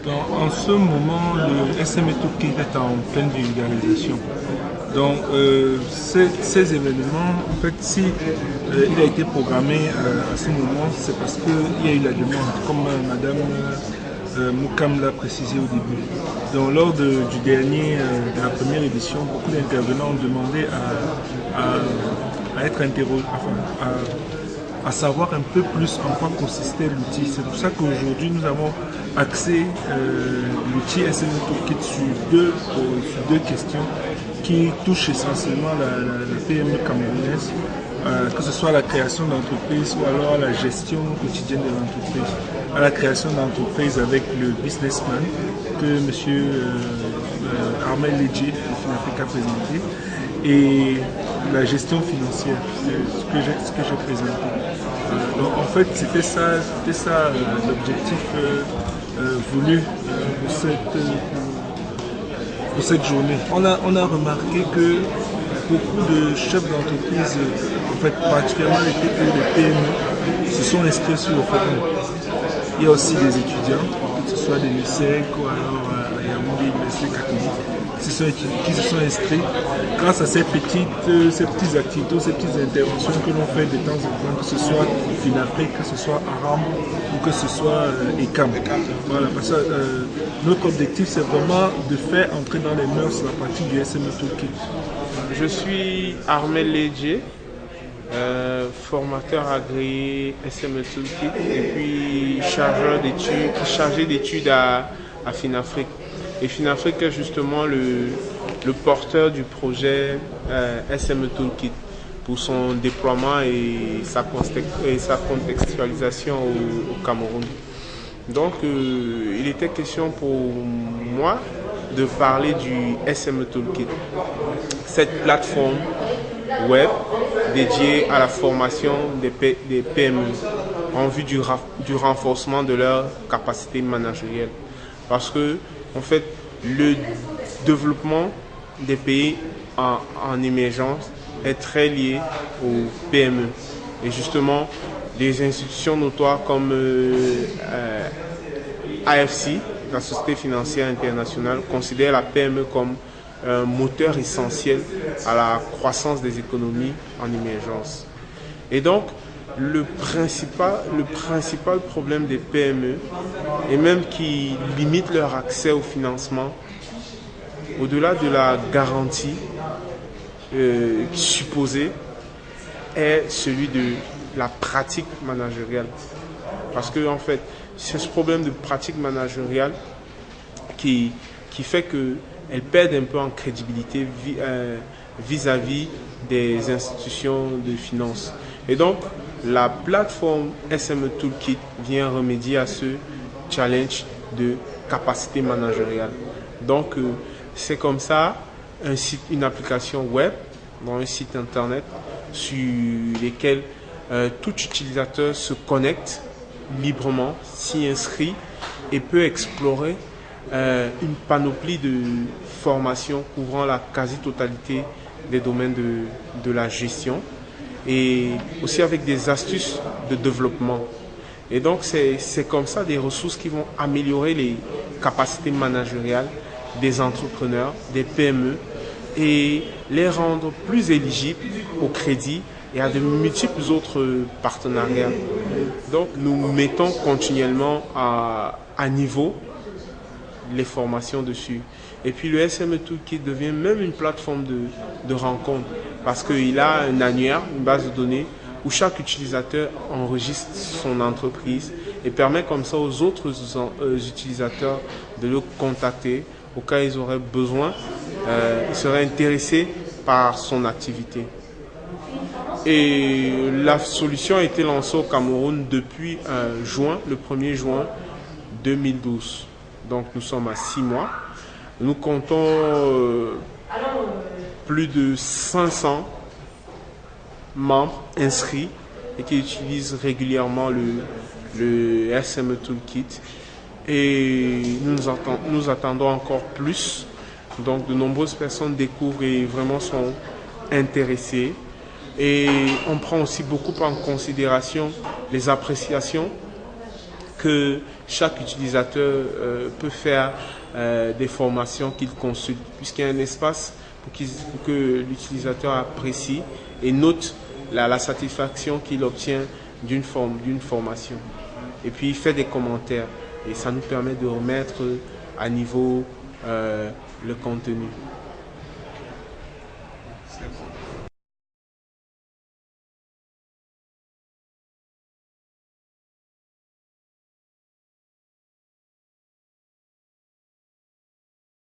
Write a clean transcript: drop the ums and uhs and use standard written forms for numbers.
En ce moment, le SME Toolkit est en pleine vulgarisation. Donc, ces événements, en fait, si il a été programmé à ce moment, c'est parce qu'il y a eu la demande, comme Madame Moukam l'a précisé au début. Donc, lors de la première édition, beaucoup d'intervenants ont demandé à être interrogés, à savoir un peu plus en quoi consistait l'outil. C'est pour ça qu'aujourd'hui, nous avons axé l'outil SME Toolkit sur deux questions qui touchent essentiellement la PME camerounaise, que ce soit la création d'entreprise ou alors la gestion quotidienne de l'entreprise. À la création d'entreprise avec le businessman que M. Armel Ledje de Finafrique a présenté, et la gestion financière, ce que j'ai présenté. Donc en fait, c'était ça l'objectif voulu pour cette journée. On a remarqué que beaucoup de chefs d'entreprise, en fait particulièrement les TPE et les PME, se sont inscrits sur le forum. Il y a aussi des étudiants, que ce soit des lycées ou alors à Yaoundé, l'université catholique, qui se sont inscrits grâce à ces petites activités, ces petites interventions que l'on fait de temps en temps, que ce soit Finafrique, que ce soit Aram ou que ce soit ECAM. Voilà, parce que notre objectif, c'est vraiment de faire entrer dans les mœurs la pratique du SME Toolkit. Je suis Armel Ledje, formateur agréé SME Toolkit et puis chargé d'études à Finafrique. Et Finafrique est justement le porteur du projet SME Toolkit pour son déploiement et sa contextualisation au Cameroun. Donc il était question pour moi de parler du SME Toolkit, cette plateforme web dédiée à la formation des PME en vue du renforcement de leurs capacités managériales. Parce que en fait, le développement des pays en émergence est très lié aux PME. Et justement, des institutions notoires comme AFC, la Société financière internationale, considèrent la PME comme un moteur essentiel à la croissance des économies en émergence. Et donc, le principal problème des PME, et même qui limite leur accès au financement, au-delà de la garantie supposée, est celui de la pratique managériale. Parce que en fait, c'est ce problème de pratique managériale qui fait qu'elles perdent un peu en crédibilité vis-à-vis des institutions de finance. Et donc, la plateforme SME Toolkit vient remédier à ce challenge de capacité managériale. Donc, c'est comme ça une application web, dans un site internet, sur lesquels tout utilisateur se connecte librement, s'y inscrit et peut explorer une panoplie de formations couvrant la quasi-totalité des domaines de la gestion, et aussi avec des astuces de développement. Et donc, c'est comme ça des ressources qui vont améliorer les capacités managériales des entrepreneurs, des PME, et les rendre plus éligibles au crédit et à de multiples autres partenariats. Donc, nous mettons continuellement à niveau les formations dessus. Et puis le SME Toolkit devient même une plateforme de rencontre parce qu'il a un annuaire, une base de données où chaque utilisateur enregistre son entreprise et permet comme ça aux autres utilisateurs de le contacter au cas où ils auraient besoin, ils seraient intéressés par son activité. Et la solution a été lancée au Cameroun depuis le 1er juin 2012. Donc nous sommes à 6 mois. Nous comptons plus de 500 membres inscrits et qui utilisent régulièrement le SME Toolkit. Et nous attendons encore plus. Donc de nombreuses personnes découvrent et vraiment sont intéressées. Et on prend aussi beaucoup en considération les appréciations que chaque utilisateur peut faire des formations qu'il consulte, puisqu'il y a un espace pour que l'utilisateur apprécie et note la satisfaction qu'il obtient d'une formation. Et puis il fait des commentaires et ça nous permet de remettre à niveau le contenu.